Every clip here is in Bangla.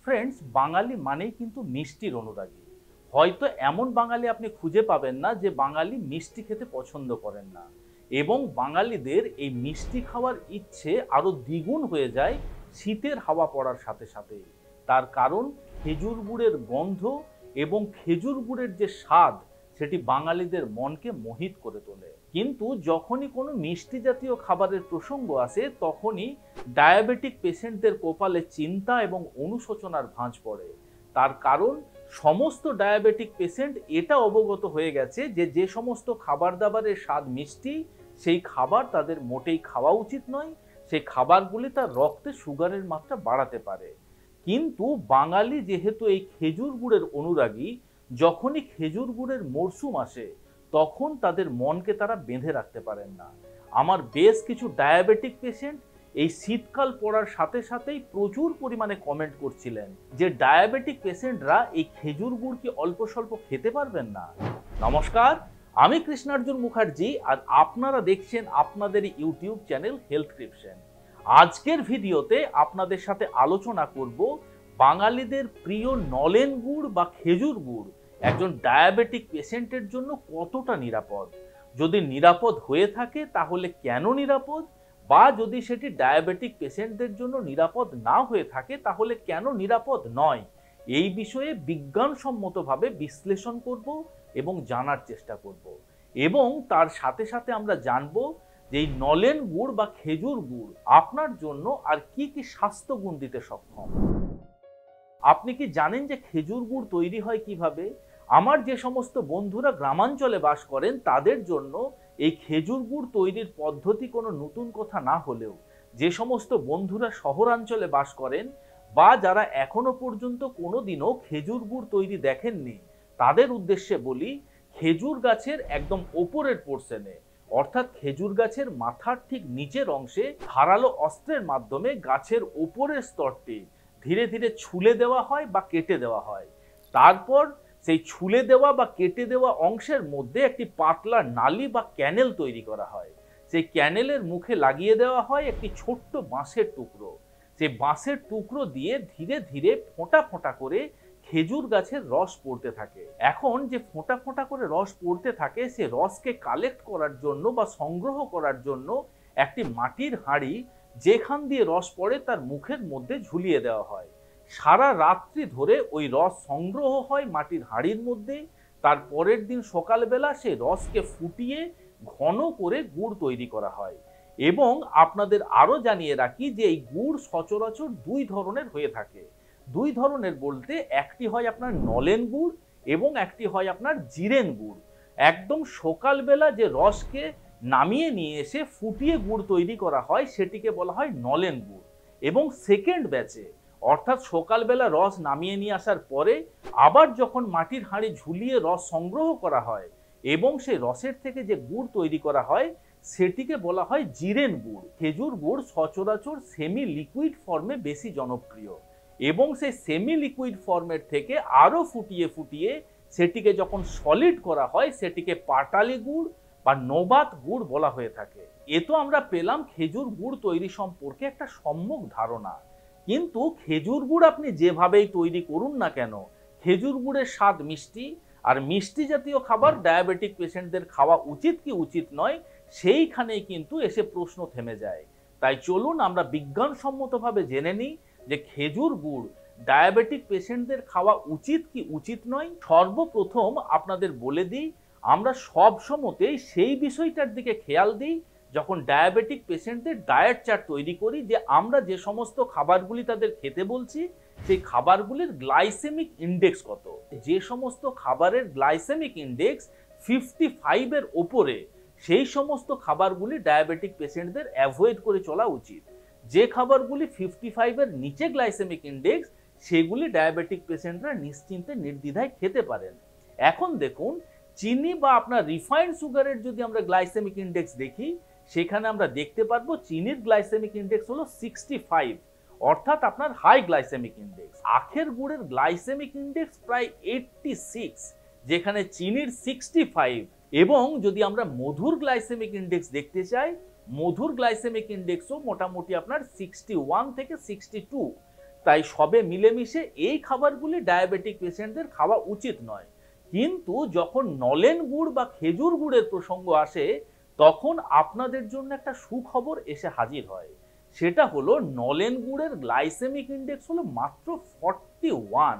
ফ্রেন্ডস, বাঙালি মানেই কিন্তু মিষ্টির অনুরাগী। হয়তো এমন বাঙালি আপনি খুঁজে পাবেন না যে বাঙালি মিষ্টি খেতে পছন্দ করেন না। এবং বাঙালিদের এই মিষ্টি খাওয়ার ইচ্ছে আরো দ্বিগুণ হয়ে যায় শীতের হাওয়া পড়ার সাথে সাথে। তার কারণ খেজুর গুড়ের গন্ধ এবং খেজুর গুড়ের যে স্বাদ, সেটি বাঙালিদের মনকে মোহিত করে তোলে। কিন্তু যখনই কোনো মিষ্টি জাতীয় খাবারের প্রসঙ্গ আসে, তখনই ডায়াবেটিক পেশেন্টদের কপালে চিন্তা এবং অনুশোচনার ভাঁজ পড়ে। তার কারণ সমস্ত ডায়াবেটিক পেশেন্ট এটা অবগত হয়ে গেছে যে যে সমস্ত খাবার দাবারের স্বাদ মিষ্টি, সেই খাবার তাদের মোটেই খাওয়া উচিত নয়। সেই খাবারগুলি তার রক্তে সুগারের মাত্রা বাড়াতে পারে। কিন্তু বাঙালি যেহেতু এই খেজুর গুড়ের অনুরাগী, যখনই খেজুর গুড়ের মরশুম আসে তখন তাদের মনকে তারা বেঁধে রাখতে পারেন না। আমার বেশ কিছু ডায়াবেটিক পেশেন্ট এই শীতকাল পড়ার সাথে সাথেই প্রচুর পরিমাণে কমেন্ট করছিলেন যে ডায়াবেটিক পেশেন্টরা এই খেজুর গুড় কি অল্প স্বল্প খেতে পারবেন না। নমস্কার, আমি কৃষ্ণার্জুন মুখার্জি, আর আপনারা দেখছেন আপনাদের ইউটিউব চ্যানেল হেলথক্রিপশন। আজকের ভিডিওতে আপনাদের সাথে আলোচনা করব বাঙালিদের প্রিয় নলেন গুড় বা খেজুর গুড় একজন ডায়াবেটিক পেশেন্টের জন্য কতটা নিরাপদ। যদি নিরাপদ হয়ে থাকে তাহলে কেন নিরাপদ, বা যদি সেটি ডায়াবেটিক পেশেন্টদের জন্য নিরাপদ না হয়ে থাকে তাহলে কেন নিরাপদ নয়, এই বিষয়ে বিজ্ঞানসম্মতভাবে বিশ্লেষণ করব এবং জানার চেষ্টা করব। এবং তার সাথে সাথে আমরা জানব যে এই নলেন গুড় বা খেজুর গুড় আপনার জন্য আর কি কি স্বাস্থ্যগুণ দিতে সক্ষম। আপনি কি জানেন যে খেজুর গুড় তৈরি হয় কিভাবে? আমার যে সমস্ত বন্ধুরা গ্রামাঞ্চলে বাস করেন তাদের জন্য এই খেজুর গুড় তৈরির পদ্ধতি কোনো নতুন কথা না হলেও, যে সমস্ত বন্ধুরা শহরাঞ্চলে বাস করেন বা যারা এখনো পর্যন্ত কোনোদিনও খেজুর গুড় তৈরি দেখেননি, তাদের উদ্দেশ্যে বলি, খেজুর গাছের একদম ওপরের পোর্শনে, অর্থাৎ খেজুর গাছের মাথার ঠিক নিচের অংশে ধারালো অস্ত্রের মাধ্যমে গাছের ওপরের স্তরটি ধীরে ধীরে ছুলে দেওয়া হয় বা কেটে দেওয়া হয়। তারপর সেই ছুলে দেওয়া বা কেটে দেওয়া অংশের মধ্যে একটি পাতলা নালি বা ক্যানেল তৈরি করা হয়। সেই ক্যানেলের মুখে লাগিয়ে দেওয়া হয় একটি ছোট্ট বাঁশের টুকরো। সেই বাঁশের টুকরো দিয়ে ধীরে ধীরে ফোঁটা ফোঁটা করে খেজুর গাছের রস পড়তে থাকে। এখন যে ফোঁটা ফোঁটা করে রস পড়তে থাকে, সে রসকে কালেক্ট করার জন্য বা সংগ্রহ করার জন্য একটি মাটির হাঁড়ি, যেখান দিয়ে রস পড়ে তার মুখের মধ্যে ঝুলিয়ে দেওয়া হয়। সারা রাত্রি ধরে ওই রস সংগ্রহ হয় মাটির হাঁড়ির মধ্যে। তার পরের দিন সকালবেলা সেই রসকে ফুটিয়ে ঘন করে গুড় তৈরি করা হয়। এবং আপনাদের আরো জানিয়ে রাখি যে এই গুড় সচরাচর দুই ধরনের হয়ে থাকে। দুই ধরনের বলতে, একটি হয় আপনার নলেন গুড় এবং একটি হয় আপনার জিরেন গুড়। একদম সকালবেলা যে রসকে নামিয়ে নিয়ে এসে ফুটিয়ে গুড় তৈরি করা হয় সেটিকে বলা হয় নলেন গুড়। এবং সেকেন্ড ব্যাচে, অর্থাৎ সকালবেলা রস নামিয়ে নিয়ে আসার পরে আবার যখন মাটির হাঁড়ি ঝুলিয়ে রস সংগ্রহ করা হয় এবং সেই রসের থেকে যে গুড় তৈরি করা হয় সেটিকে বলা হয় জিরেন গুড়। খেজুর গুড় সচরাচর সেমি লিকুইড ফর্মে বেশি জনপ্রিয়, এবং সেই সেমি লিকুইড ফর্মের থেকে আরো ফুটিয়ে ফুটিয়ে সেটিকে যখন সলিড করা হয় সেটিকে পাটালি গুড় বা নোবাত গুড় বলা হয়ে থাকে। এ তো আমরা পেলাম খেজুর গুড় তৈরি সম্পর্কে একটা সম্যক ধারণা। কিন্তু খেজুর গুড় আপনি যেভাবেই তৈরি করুন না কেন, খেজুর গুড়ের স্বাদ মিষ্টি, আর মিষ্টি জাতীয় খাবার ডায়াবেটিক পেশেন্টদের খাওয়া উচিত কি উচিত নয়, সেইখানেই কিন্তু এসে প্রশ্ন থেমে যায়। তাই চলুন আমরা বিজ্ঞানসম্মতভাবে জেনে নিই যে খেজুর গুড় ডায়াবেটিক পেশেন্টদের খাওয়া উচিত কি উচিত নয়। সর্বপ্রথম আপনাদের বলে দিই, আমরা সব সময়তেই সেই বিষয়টার দিকে খেয়াল দিই যখন ডায়াবেটিক পেশেন্টদের ডায়েট চার্ট তৈরি করি, যে আমরা যে সমস্ত খাবারগুলি তাদের খেতে বলছি সেই খাবারগুলির গ্লাইসেমিক ইন্ডেক্স কত। যে সমস্ত খাবারের গ্লাইসেমিক ইন্ডেক্স 55 এর ওপরে, সেই সমস্ত খাবারগুলি ডায়াবেটিক পেশেন্টদের অ্যাভয়েড করে চলা উচিত। যে খাবারগুলি 55 এর নিচে গ্লাইসেমিক ইন্ডেক্স, সেগুলি ডায়াবেটিক পেশেন্টরা নিশ্চিন্তে নির্দ্বিধায় খেতে পারেন। এখন দেখুন, চিনি বা আপনার রিফাইন্ড সুগারের যদি আমরা গ্লাইসেমিক ইন্ডেক্স দেখি, সেখানে আমরা দেখতে পারবো চিনির গ্লাইসেমিক ইন্ডেক্স হলো 65, অর্থাৎ আপনার হাই গ্লাইসেমিক ইন্ডেক্স। আখের গুড়ের গ্লাইসেমিক ইন্ডেক্স প্রায় 86, যেখানে চিনির 65। এবং যদি আমরা মধুর গ্লাইসেমিক ইন্ডেক্স দেখতে চাই, মধুর গ্লাইসেমিক ইন্ডেক্সও মোটামুটি আপনার 61 থেকে 62। তাই সবে মিলেমিশে এই খাবারগুলি ডায়াবেটিক পেশেন্টদের খাওয়া উচিত নয়। কিন্তু যখন নলেন গুড় বা খেজুর গুড়ের প্রসঙ্গ আসে তখন আপনাদের জন্য একটা সুখবর এসে হাজির হয়। সেটা হলো নলেন গুড়ের গ্লাইসেমিক ইন্ডেক্স হলো মাত্র 41।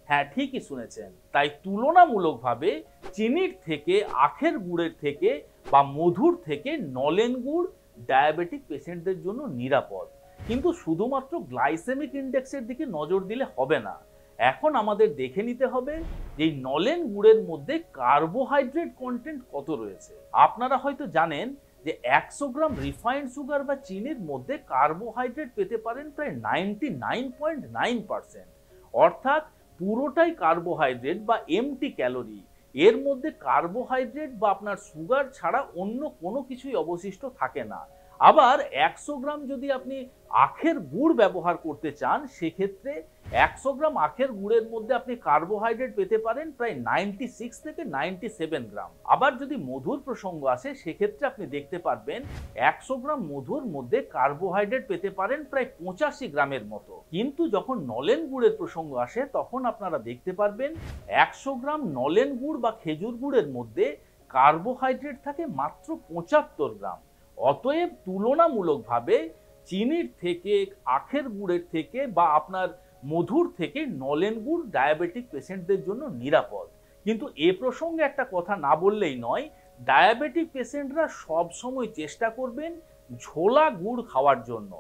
হ্যাঁ, ঠিকই শুনেছেন। তাই তুলনামূলকভাবে চিনির থেকে, আখের গুড়ের থেকে বা মধুর থেকে নলেন গুড় ডায়াবেটিক পেশেন্টদের জন্য নিরাপদ। কিন্তু শুধুমাত্র গ্লাইসেমিক ইন্ডেক্সের দিকে নজর দিলে হবে না। এখন আমাদের দেখে নিতে হবে যে এই নলেন গুড়ের মধ্যে কার্বোহাইড্রেট কন্টেন্ট কত রয়েছে। আপনারা হয়তো জানেন যে 100 গ্রাম রিফাইন্ড সুগার বা চিনির মধ্যে কার্বোহাইড্রেট পেতে পারেন প্রায় 99.9%। অর্থাৎ পুরোটাই কার্বোহাইড্রেট বা এমটি ক্যালোরি। এর মধ্যে কার্বোহাইড্রেট বা আপনার সুগার ছাড়া অন্য কোনো কিছুই অবশিষ্ট থাকে না। আবার 100 গ্রাম যদি আপনি আখের গুড় ব্যবহার করতে চান, সেক্ষেত্রে 100 গ্রাম আখের গুড়ের মধ্যে আপনি কার্বোহাইড্রেট পেতে পারেন প্রায় 96 থেকে 97 গ্রাম। আবার যদি মধুর প্রসঙ্গ আসে, সেক্ষেত্রে আপনি দেখতে পারবেন 100 গ্রাম মধুর মধ্যে কার্বোহাইড্রেট পেতে পারেন প্রায় 85 গ্রামের মতো। কিন্তু যখন নলেন গুড়ের প্রসঙ্গ আসে তখন আপনারা দেখতে পারবেন 100 গ্রাম নলেন গুড় বা খেজুর গুড়ের মধ্যে কার্বোহাইড্রেট থাকে মাত্র 75 গ্রাম। অতএব তুলনামূলকভাবে চিনির থেকে, আখের গুড়ের থেকে বা আপনার মধুর থেকে নলেন গুড় ডায়াবেটিক পেশেন্টদের জন্য নিরাপদ। কিন্তু এ প্রসঙ্গে একটা কথা না বললেই নয়, ডায়াবেটিক পেশেন্টরা সব সময় চেষ্টা করবেন ঝোলা গুড় খাওয়ার জন্য।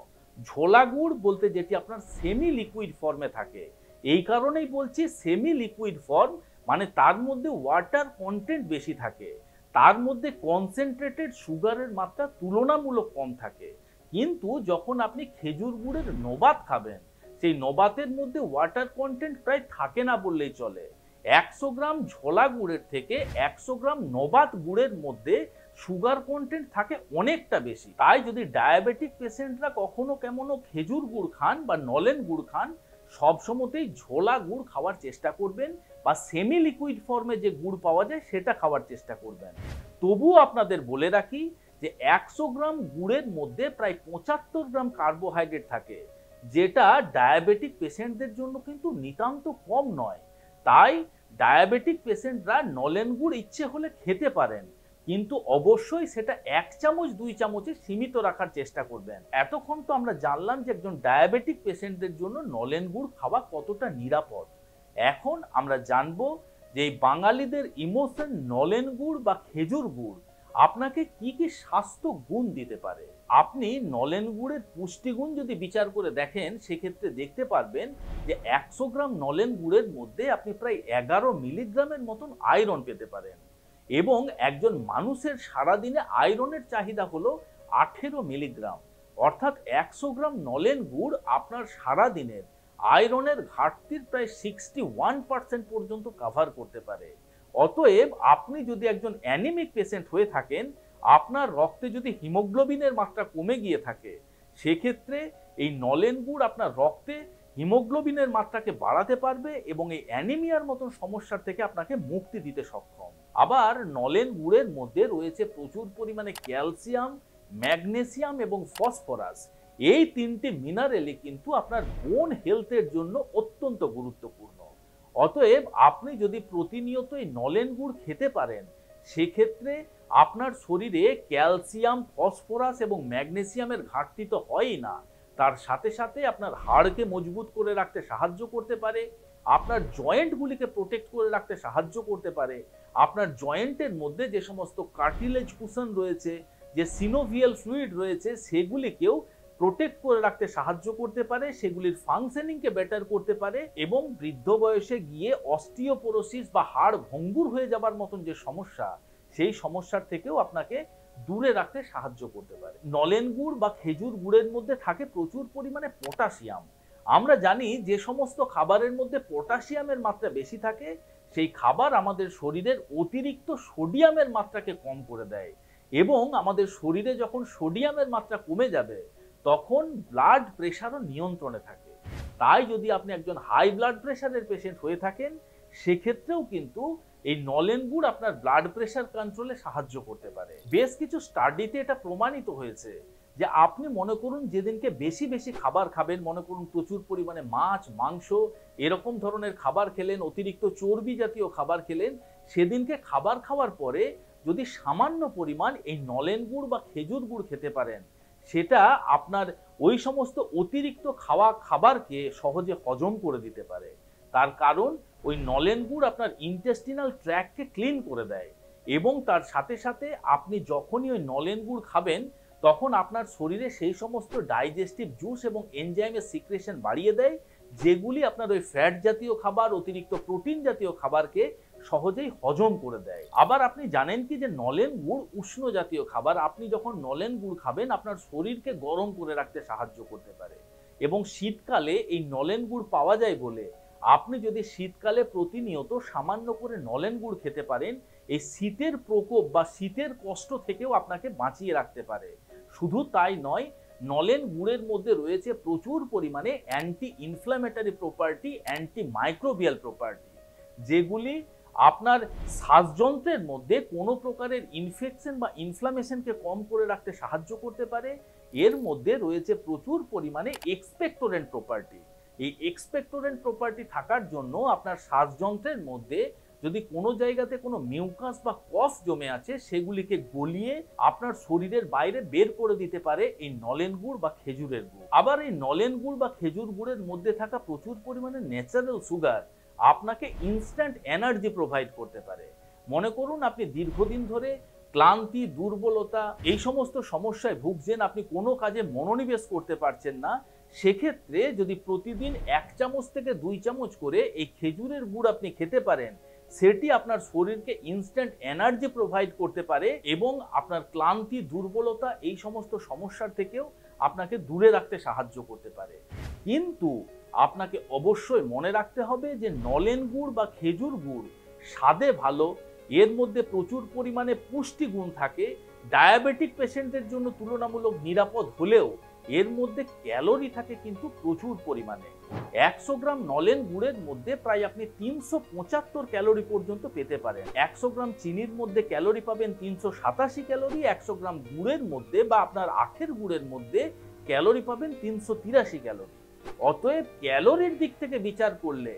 ঝোলা গুড় বলতে যেটি আপনার সেমি লিকুইড ফর্মে থাকে। এই কারণেই বলছি সেমি লিকুইড ফর্ম, মানে তার মধ্যে ওয়াটার কন্টেন্ট বেশি থাকে, তার মধ্যে কনসেন্ট্রেটেড সুগারের মাত্রা তুলনামূলক কম থাকে। কিন্তু যখন আপনি খেজুর গুড়ের নবাত খাবেন, সেই নবাতের মধ্যে ওয়াটার কন্টেন্ট প্রায় থাকে না বললেই চলে। 100 গ্রাম ঝোলা গুড়ের থেকে 100 গ্রাম নবাত গুড়ের মধ্যে সুগার কন্টেন্ট থাকে অনেকটা বেশি। তাই যদি ডায়াবেটিক পেশেন্টরা কখনো কেমনও খেজুর গুড় খান বা নলেন গুড় খান, সবসময়তেই ঝোলা গুড় খাওয়ার চেষ্টা করবেন বা সেমি লিকুইড ফর্মে যে গুড় পাওয়া যায় সেটা খাওয়ার চেষ্টা করবেন। তবুও আপনাদের বলে রাখি যে 100 গ্রাম গুড়ের মধ্যে প্রায় 75 গ্রাম কার্বোহাইড্রেট থাকে, যেটা ডায়াবেটিক পেশেন্টদের জন্য কিন্তু নিতান্ত কম নয়। তাই ডায়াবেটিক পেশেন্টরা নলেন গুড় ইচ্ছে হলে খেতে পারেন, কিন্তু অবশ্যই সেটা 1 চামচ 2 চামচে সীমিত রাখার চেষ্টা করবেন। এতক্ষণ তো আমরা জানলাম যে একজন ডায়াবেটিক পেশেন্টদের জন্য নলেন গুড় খাওয়া কতটা নিরাপদ। এখন আমরা জানবো যে এই বাঙালিদের ইমোশন নলেন গুড় বা খেজুর গুড় আপনাকে কি কি স্বাস্থ্য গুণ দিতে পারে। আপনি নলেন গুড়ের পুষ্টিগুণ যদি বিচার করে দেখেন, সেক্ষেত্রে দেখতে পারবেন যে 100 গ্রাম নলেন গুড়ের মধ্যে আপনি প্রায় 11 মিলিগ্রামের মতন আয়রন পেতে পারেন, এবং একজন মানুষের সারাদিনে আয়রনের চাহিদা হলো 18 মিলিগ্রাম। অর্থাৎ 100 গ্রাম নলেন গুড় আপনার সারাদিনের আয়রনের ঘাটতির প্রায় 61% পর্যন্ত কভার করতে পারে। অতএব আপনি যদি একজন অ্যানিমিক পেশেন্ট হয়ে থাকেন, আপনার রক্তে যদি হিমোগ্লোবিনের মাত্রা কমে গিয়ে থাকে, সেক্ষেত্রে এই নলেন গুড় আপনার রক্তে হিমোগ্লোবিনের মাত্রাকে বাড়াতে পারবে এবং এই অ্যানিমিয়ার মতন সমস্যার থেকে আপনাকে মুক্তি দিতে সক্ষম। আবার নলেন গুড়ের মধ্যে রয়েছে প্রচুর পরিমাণে ক্যালসিয়াম, ম্যাগনেসিয়াম এবং ফসফরাস। এই তিনটি মিনারেলই কিন্তু আপনার বোন হেলথের জন্য অত্যন্ত গুরুত্বপূর্ণ। অতএব আপনি যদি প্রতিনিয়ত এই নলেন গুড় খেতে পারেন, সেক্ষেত্রে আপনার শরীরে ক্যালসিয়াম, ফসফরাস এবং ম্যাগনেসিয়ামের ঘাটতি তো হয়ই না, তার সাথে সাথে আপনার হাড়কে মজবুত করে রাখতে সাহায্য করতে পারে, আপনার জয়েন্টগুলিকে প্রোটেক্ট করে রাখতে সাহায্য করতে পারে, আপনার জয়েন্টের মধ্যে যে সমস্ত কার্টিলেজ কুশন রয়েছে, যে সিনোভিয়াল ফ্লুইড রয়েছে, সেগুলিকেও প্রোটেক্ট করে রাখতে সাহায্য করতে পারে, সেগুলির ফাংশনিংকে বেটার করতে পারে, এবং বৃদ্ধ বয়সে গিয়ে অস্টিওপোরোসিস বা হাড় ভঙ্গুর হয়ে যাবার মতন যে সমস্যা, সেই সমস্যার থেকেও আপনাকে দূরে রাখতে সাহায্য করতে পারে। নলেন গুড় বা খেজুর গুড়ের মধ্যে থাকে প্রচুর পরিমাণে পটাশিয়াম। আমরা জানি যে সমস্ত খাবারের মধ্যে পটাশিয়ামের মাত্রা বেশি থাকে, সেই খাবার আমাদের শরীরের অতিরিক্ত সোডিয়ামের মাত্রাকে কম করে দেয়, এবং আমাদের শরীরে যখন সোডিয়ামের মাত্রা কমে যাবে তখন ব্লাড প্রেশারও নিয়ন্ত্রণে থাকে। তাই যদি আপনি একজন হাই ব্লাড প্রেশারের পেশেন্ট হয়ে থাকেন, সেক্ষেত্রেও কিন্তু এই নলেন গুড় আপনার ব্লাড প্রেশার কন্ট্রোলে সাহায্য করতে পারে। বেশ কিছু স্টাডিতে এটা প্রমাণিত হয়েছে যে আপনি মনে করুন যেদিনকে বেশি বেশি খাবার খাবেন, মনে করুন প্রচুর পরিমাণে মাছ মাংস এরকম ধরনের খাবার খেলেন, অতিরিক্ত চর্বি জাতীয় খাবার খেলেন, সেদিনকে খাবার খাওয়ার পরে যদি সামান্য পরিমাণ এই নলেন গুড় বা খেজুর গুড় খেতে পারেন, সেটা আপনার ওই সমস্ত অতিরিক্ত খাবারকে সহজে হজম করে দিতে পারে। তার কারণ ওই নলেন গুড় আপনার ইন্টেস্টিনাল ট্র্যাক্টকে ক্লিন করে দেয়, এবং তার সাথে সাথে আপনি যখনই ওই নলেন গুড় খাবেন তখন আপনার শরীরে সেই সমস্ত ডাইজেস্টিভ জুস এবং এনজাইমের সিক্রেশন বাড়িয়ে দেয়, যেগুলি আপনার ওই ফ্যাট জাতীয় খাবার, অতিরিক্ত প্রোটিন জাতীয় খাবারকে সহজেই হজম করে দেয়। আবার আপনি জানেন কি যে নলেন গুড় উষ্ণ জাতীয় খাবার। আপনি যখন নলেন গুড় খাবেন আপনার শরীরকে গরম করে রাখতে সাহায্য করতে পারে, এবং শীতকালে এই নলেন গুড় পাওয়া যায় বলে আপনি যদি শীতকালে প্রতিনিয়ত সামান্য করে নলেন গুড় খেতে পারেন, এই শীতের প্রকোপ বা শীতের কষ্ট থেকেও আপনাকে বাঁচিয়ে রাখতে পারে। শুধু তাই নয়, নলেন গুড়ের মধ্যে রয়েছে প্রচুর পরিমাণে anti inflammatory property, anti microbial property, যেগুলি আপনার শ্বাসযন্ত্রের মধ্যে কোনো প্রকারের ইনফেকশন বা ইনফ্লামেশনকে কম করে রাখতে সাহায্য করতে পারে। এর মধ্যে রয়েছে প্রচুর পরিমাণে এক্সপেক্টোরেন্ট প্রপার্টি। এই এক্সপেক্টোরেন্ট প্রপার্টি থাকার জন্য আপনার শ্বাসযন্ত্রের মধ্যে যদি কোনো জায়গাতে কোনো মিউকাস বা কফ জমে আছে, সেগুলিকে গলিয়ে আপনার শরীরের বাইরে বের করে দিতে পারে এই নলেন গুড় বা খেজুরের গুড়। আবার এই নলেন গুড় বা খেজুর গুড়ের মধ্যে থাকা প্রচুর পরিমাণে ন্যাচারাল সুগার আপনাকে ইনস্ট্যান্ট এনার্জি প্রোভাইড করতে পারে। মনে করুন আপনি দীর্ঘদিন ধরে ক্লান্তি, দুর্বলতা এই সমস্ত সমস্যায় ভুগছেন, আপনি কোনো কাজে মনোনিবেশ করতে পারছেন না, সেক্ষেত্রে যদি প্রতিদিন 1 চামচ থেকে 2 চামচ করে এই খেজুরের গুড় আপনি খেতে পারেন, সেটি আপনার শরীরকে ইনস্ট্যান্ট এনার্জি প্রোভাইড করতে পারে এবং আপনার ক্লান্তি, দুর্বলতা এই সমস্ত সমস্যার থেকেও আপনাকে দূরে রাখতে সাহায্য করতে পারে। কিন্তু আপনাকে অবশ্যই মনে রাখতে হবে যে নলেন গুড় বা খেজুর গুড় স্বাদে ভালো, এর মধ্যে প্রচুর পরিমাণে পুষ্টিগুণ থাকে, ডায়াবেটিক পেশেন্টদের জন্য তুলনামূলক নিরাপদ হলেও এর মধ্যে ক্যালোরি থাকে কিন্তু প্রচুর পরিমাণে। 100 গ্রাম নলেন গুড়ের মধ্যে প্রায় আপনি 375 ক্যালোরি পর্যন্ত পেতে পারেন। 100 গ্রাম চিনির মধ্যে ক্যালোরি পাবেন 387 ক্যালোরি, 100 গ্রাম গুড়ের মধ্যে বা আপনার আখের গুড়ের মধ্যে ক্যালোরি পাবেন 383 ক্যালোরি। অতএব ক্যালোরির দিক থেকে বিচার করলে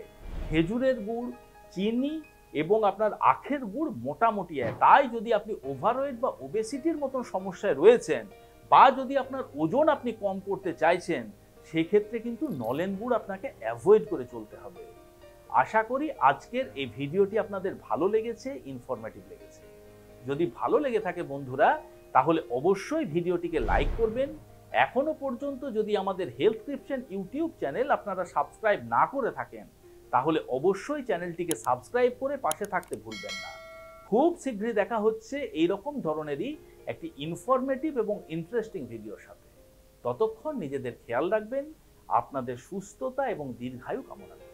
খেজুরের গুড়, চিনি এবং আপনার আখের গুড় মোটামুটি এক। তাই যদি আপনি ওভারওয়েট বা ওবেসিটির মতন সমস্যায় রয়েছেন, বা যদি আপনার ওজন আপনি কম করতে চাইছেন, সেক্ষেত্রে কিন্তু নলেন গুড় আপনাকে অ্যাভয়েড করে চলতে হবে। আশা করি আজকের এই ভিডিওটি আপনাদের ভালো লেগেছে, ইনফরমেটিভ লেগেছে। যদি ভালো লেগে থাকে বন্ধুরা, তাহলে অবশ্যই ভিডিওটিকে লাইক করবেন। এখনো পর্যন্ত যদি আমাদের হেলথক্রিপশন ইউটিউব চ্যানেল আপনারা সাবস্ক্রাইব না করে থাকেন, তাহলে অবশ্যই চ্যানেলটিকে সাবস্ক্রাইব করে পাশে থাকতে ভুলবেন না। খুব শীঘ্রই দেখা হচ্ছে এইরকম ধরনেরই একটি ইনফরমেটিভ এবং ইন্টারেস্টিং ভিডিওর সাথে। ততক্ষণ নিজেদের খেয়াল রাখবেন, আপনাদের সুস্থতা এবং দীর্ঘায়ু কামনা করি।